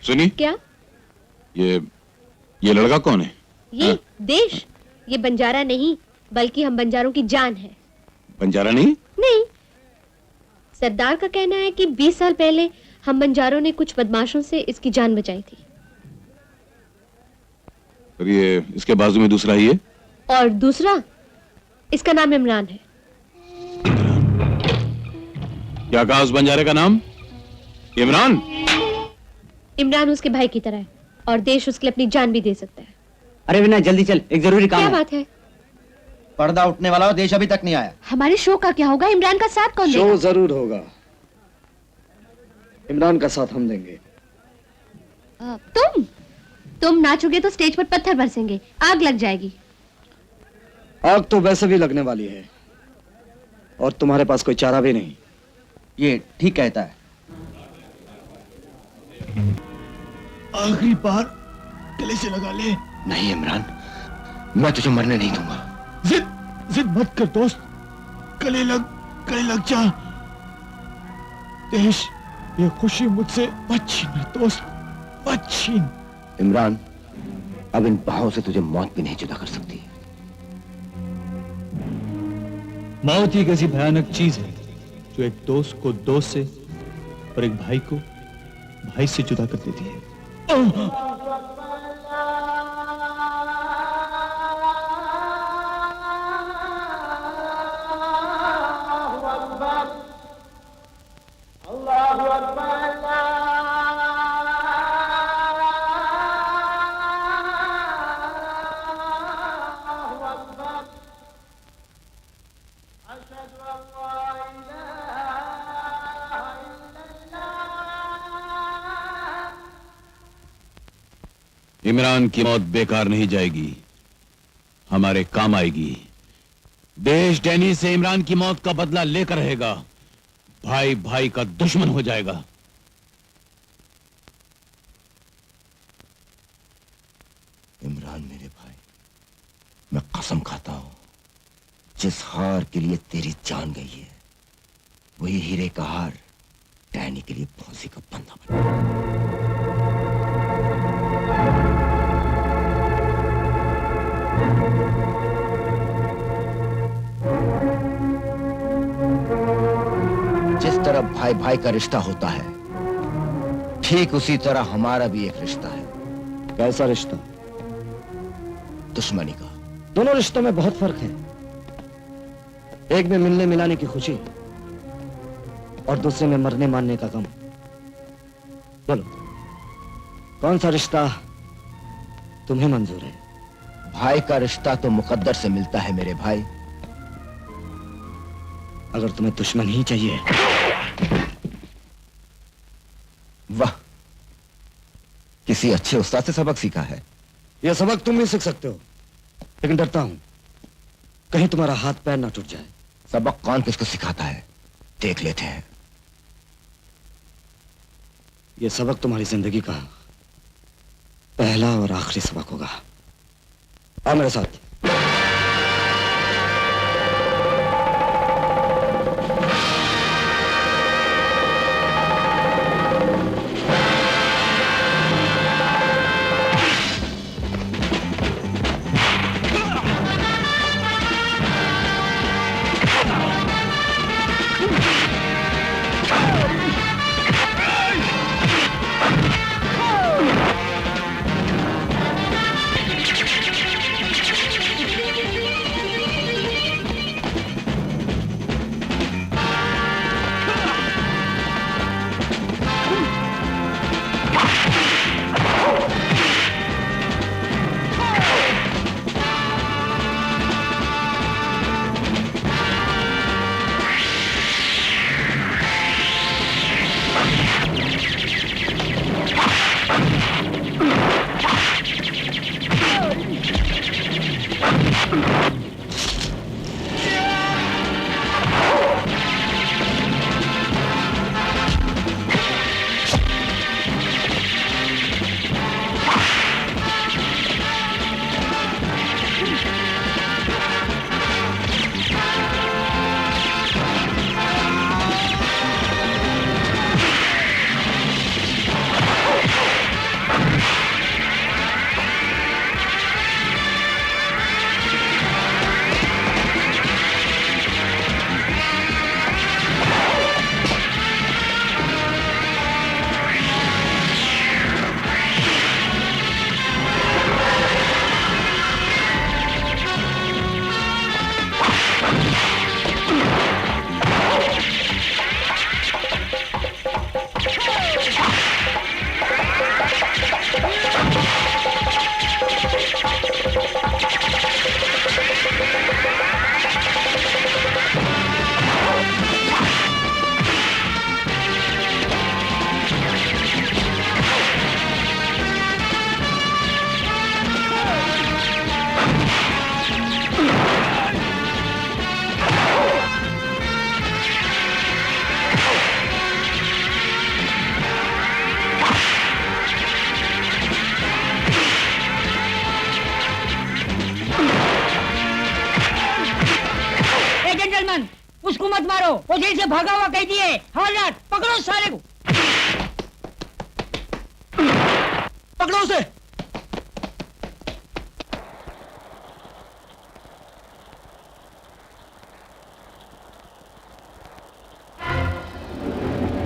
सुनी? क्या? ये लड़का कौन है? ये देश, ये बंजारा नहीं बल्कि हम बंजारों की जान है। बंजारा नहीं? नहीं, सरदार का कहना है कि 20 साल पहले हम बंजारों ने कुछ बदमाशों से इसकी जान बचाई थी। और ये इसके बाजू में दूसरा ही है? और दूसरा, इसका नाम इमरान है। क्या कहा उस बंजारे का नाम? इमरान? इमरान उसके भाई की तरह है और देश उसके लिए अपनी जान भी दे सकता है। अरे विनय जल्दी चल, एक जरूरी काम क्या है। बात है? पर्दा उठने वाला हो, देश अभी तक नहीं आया। हमारे शो का क्या होगा? इमरान का साथ कौन देगा? शो जरूर होगा, इमरान का साथ हम देंगे। तुम नाचोगे तो स्टेज पर पत्थर बरसेंगे, आग लग जाएगी। आग तो वैसे भी लगने वाली है और तुम्हारे पास कोई चारा भी नहीं। ये ठीक कहता है। आखिरी बार गले से लगा ले। नहीं इमरान, मैं तुझे मरने नहीं दूंगा। जिद मत कर दोस्त, गले लग जा। देश, ये खुशी मुझसे मत छीन मेरे दोस्त, मत छीन। इमरान, अब इन बाहों से तुझे मौत भी नहीं जुदा कर सकती। मौत एक ऐसी भयानक चीज है जो एक दोस्त को दोस्त से और एक भाई को भाई से जुदा कर देती है। इमरान की मौत बेकार नहीं जाएगी, हमारे काम आएगी। देश डैनी से इमरान की मौत का बदला लेकर रहेगा। भाई भाई का दुश्मन हो जाएगा। इमरान मेरे भाई, मैं कसम खाता हूं, जिस हार के लिए तेरी जान गई है, वही हीरे का हार डैनी के लिए फांसी का बंधा बना। जिस तरह भाई भाई का रिश्ता होता है, ठीक उसी तरह हमारा भी एक रिश्ता है। कैसा रिश्ता? दुश्मनी का। दोनों रिश्तों में बहुत फर्क है। एक में मिलने मिलाने की खुशी और दूसरे में मरने मारने का गम। बोलो, कौन सा रिश्ता तुम्हें मंजूर है? भाई का रिश्ता तो मुकद्दर से मिलता है मेरे भाई। अगर तुम्हें दुश्मन ही चाहिए। वाह, किसी अच्छे उस्ताद से सबक सीखा है। यह सबक तुम भी सीख सकते हो, लेकिन डरता हूं कहीं तुम्हारा हाथ पैर ना टूट जाए। सबक कौन किसको सिखाता है, देख लेते हैं। यह सबक तुम्हारी जिंदगी का पहला और आखिरी सबक होगा। आओ मेरे साथ। जेल से भागा हुआ कह दिए हवलदार, पकड़ो सारे को, पकड़ो उसे।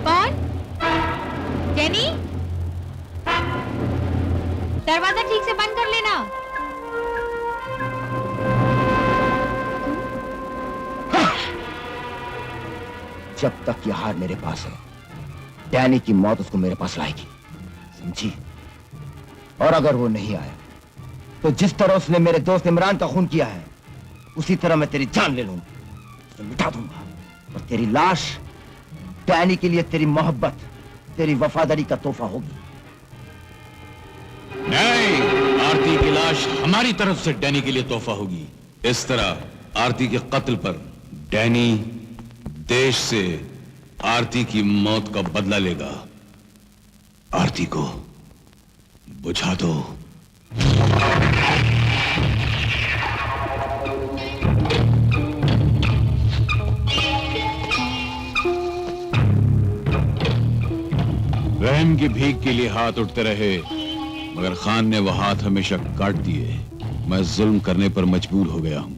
कौन? जेनी, दरवाजा ठीक से बंद कर लेना। जब तक यह हार मेरे पास है, डैनी की मौत उसको मेरे पास लाएगी, समझी? और अगर वो नहीं आया तो जिस तरह उसने मेरे दोस्त इमरान का खून किया है, उसी तरह मैं तेरी जान ले लूंगा, उसे मिटा दूंगा। और तेरी लाश डैनी के लिए तेरी मोहब्बत, तेरी वफादारी का तोहफा होगी। नहीं, आरती की लाश हमारी तरफ से डैनी के लिए तोहफा होगी। इस तरह आरती के कत्ल पर डैनी देश से आरती की मौत का बदला लेगा। आरती को बुझा दो। रहम की भीख के लिए हाथ उठते रहे, मगर खान ने वह हाथ हमेशा काट दिए। मैं जुल्म करने पर मजबूर हो गया हूं,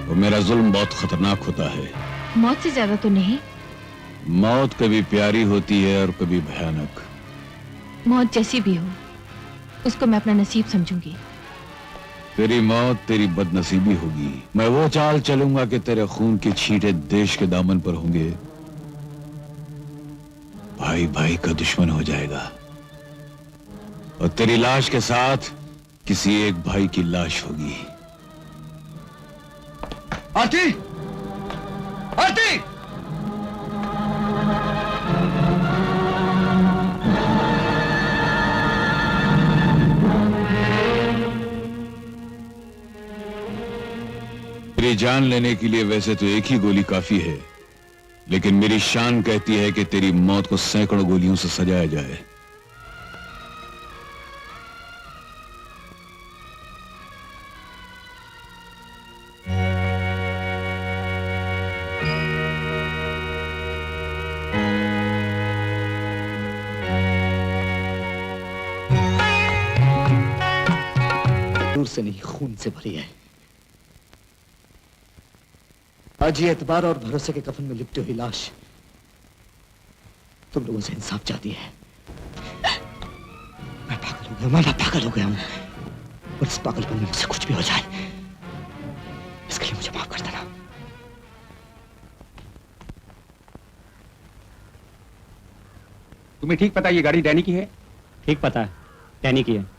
और मेरा जुल्म बहुत खतरनाक होता है। मौत से ज्यादा तो नहीं? मौत कभी प्यारी होती है और कभी भयानक। मौत जैसी भी हो, उसको मैं अपना नसीब समझूंगी। तेरी मौत तेरी बदनसीबी होगी। मैं वो चाल चलूंगा कि तेरे खून के छींटे देश के दामन पर होंगे, भाई भाई का दुश्मन हो जाएगा, और तेरी लाश के साथ किसी एक भाई की लाश होगी। आरती! आरती! तेरी जान लेने के लिए वैसे तो एक ही गोली काफी है, लेकिन मेरी शान कहती है कि तेरी मौत को सैकड़ों गोलियों से सजाया जाए। दूर से नहीं, खून से भरी है। आज ये एतबार और भरोसे के कफन में लिपटी हुई लाश तुम लोगों से इंसाफ चाहती है। मैं पागल हो गया हूं, और इस पागलपन में मुझसे कुछ भी हो जाए, इसके लिए मुझे माफ कर देना। तुम्हें ठीक पता है ये गाड़ी डैनी की है? ठीक पता है, डैनी की है।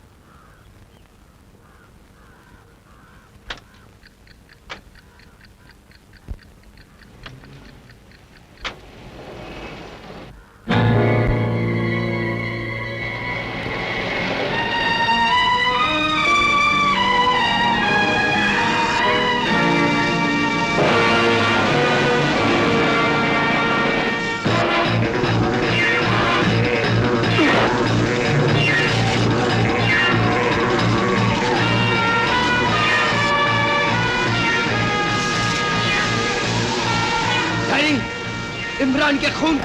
इमरान के खून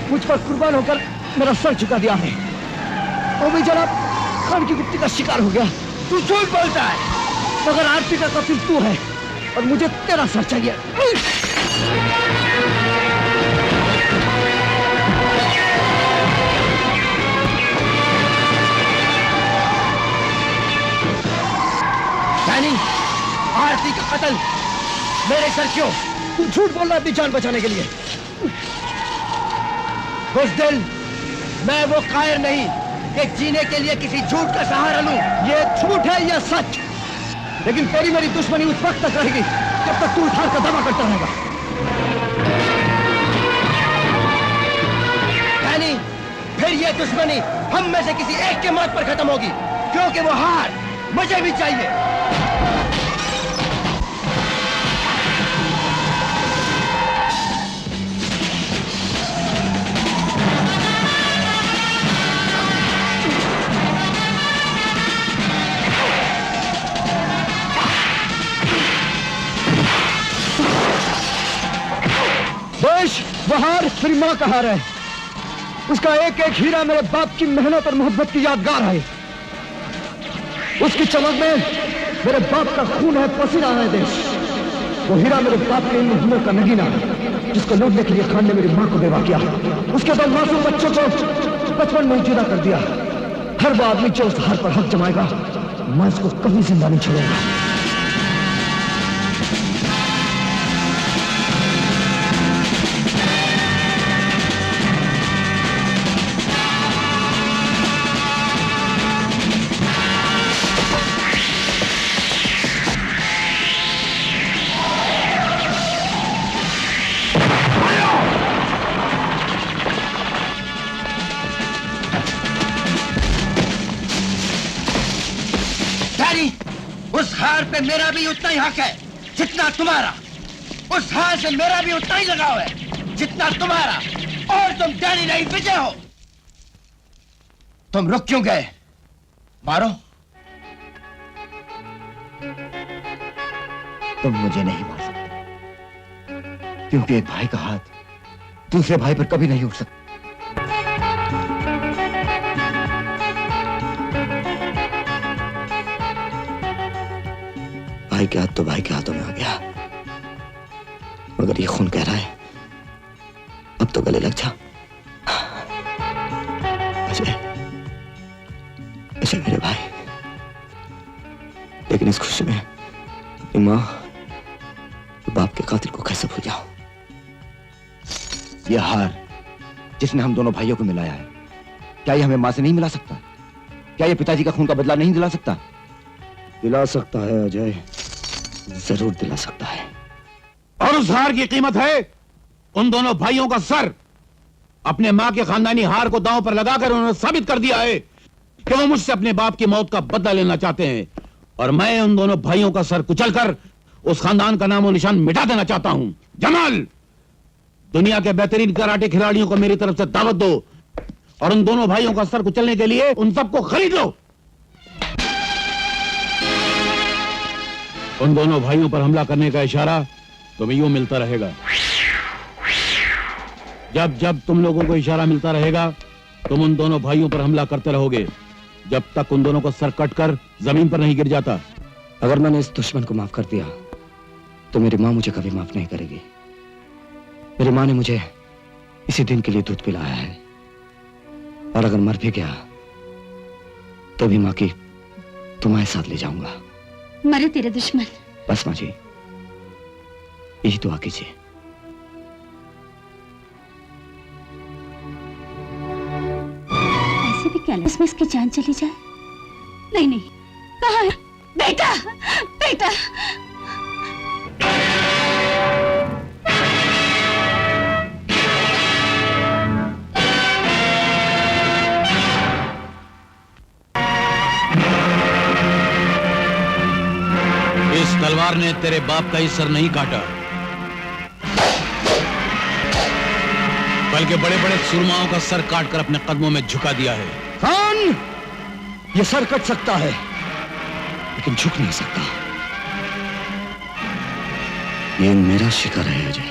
मुझ पर कुर्बान होकर मेरा सर झुका दिया है, और मैं जनाब खान की गुप्ती का शिकार हो गया। तू झूठ बोलता है, मगर आरती का कातिल तू है, और मुझे तेरा सर चाहिए। डैनी, आरती का कत्ल मेरे सर क्यों? तू झूठ बोल रहा अपनी जान बचाने के लिए। बुज़दिल, मैं वो कायर नहीं कि जीने के लिए किसी झूठ का सहारा लूं। ये झूठ है या सच? लेकिन तेरी मेरी दुश्मनी उस वक्त तक रहेगी जब तक तू उठार का दावा करता रहेगा। यानी फिर ये दुश्मनी हम में से किसी एक के मौत पर खत्म होगी, क्योंकि वो हार मुझे भी चाहिए। मेरी माँ का हार है। उसका एक एक हीरा मेरे बाप की मेहनत और मोहब्बत की यादगार है। उसकी चमक में मेरे बाप का खून है, पसीना है देश। वो हीरा मेरे बाप के इन हुनर का नगीना जिसको लूटने के लिए खान ने मेरी माँ को बेवा किया। उसके दो मासूम बच्चों को बचपन में जुदा कर दिया। हर वो आदमी जो उस हार पर हक जमाएगा, मैं उसको कभी जिंदा नहीं छोड़ूंगा। उस हार पे मेरा भी उतना ही हक है जितना तुम्हारा। उस हार से मेरा भी उतना ही लगाव है जितना तुम्हारा। और तुम डैनी नहीं, विजय हो। तुम रुक क्यों गए? मारो। तुम मुझे नहीं मार सकते, क्योंकि एक भाई का हाथ दूसरे भाई पर कभी नहीं उठ सकता। भाई के हाथ तो भाई के हाथों में आ गया, मगर ये खून कह रहा है अब तो गले लग जा। अजय, अजय मेरे भाई, लेकिन इस खुशी में अपनी माँ बाप के कातिल को कैसे भूल जाऊं? यह हार जिसने हम दोनों भाइयों को मिलाया है, क्या यह हमें मां से नहीं मिला सकता? क्या यह पिताजी का खून का बदला नहीं दिला सकता? दिला सकता है अजय, जरूर दिला सकता है। और उस हार की कीमत है उन दोनों भाइयों का सर। अपने मां के खानदानी हार को दांव पर लगाकर उन्होंने साबित कर दिया है कि वो मुझसे अपने बाप की मौत का बदला लेना चाहते हैं, और मैं उन दोनों भाइयों का सर कुचलकर उस खानदान का नामो निशान मिटा देना चाहता हूं। जमाल, दुनिया के बेहतरीन कराटे खिलाड़ियों को मेरी तरफ से दावत दो और उन दोनों भाइयों का सर कुचलने के लिए उन सबको खरीद लो। उन दोनों भाइयों पर हमला करने का इशारा तुम्हें यूं मिलता रहेगा। जब जब तुम लोगों को इशारा मिलता रहेगा, तुम उन दोनों भाइयों पर हमला करते रहोगे जब तक उन दोनों का सर कटकर जमीन पर नहीं गिर जाता। अगर मैंने इस दुश्मन को माफ कर दिया तो मेरी मां मुझे कभी माफ नहीं करेगी। मेरी मां ने मुझे इसी दिन के लिए दूध पिलाया है, और अगर मर भी गया तो भी मां की तुम्हारे साथ ले जाऊंगा। मरे तेरे दुश्मन। बस मां जी, यही दुआ कीजिए। ऐसे भी क्या इसमें इसकी जान चली जाए? नहीं नहीं, कहाँ है बेटा? बेटा इस तलवार ने तेरे बाप का ही सर नहीं काटा, बल्कि बड़े बड़े सुरमाओं का सर काटकर अपने कदमों में झुका दिया है। खान, ये सर कट सकता है लेकिन झुक नहीं सकता। ये मेरा शिकार है अजय।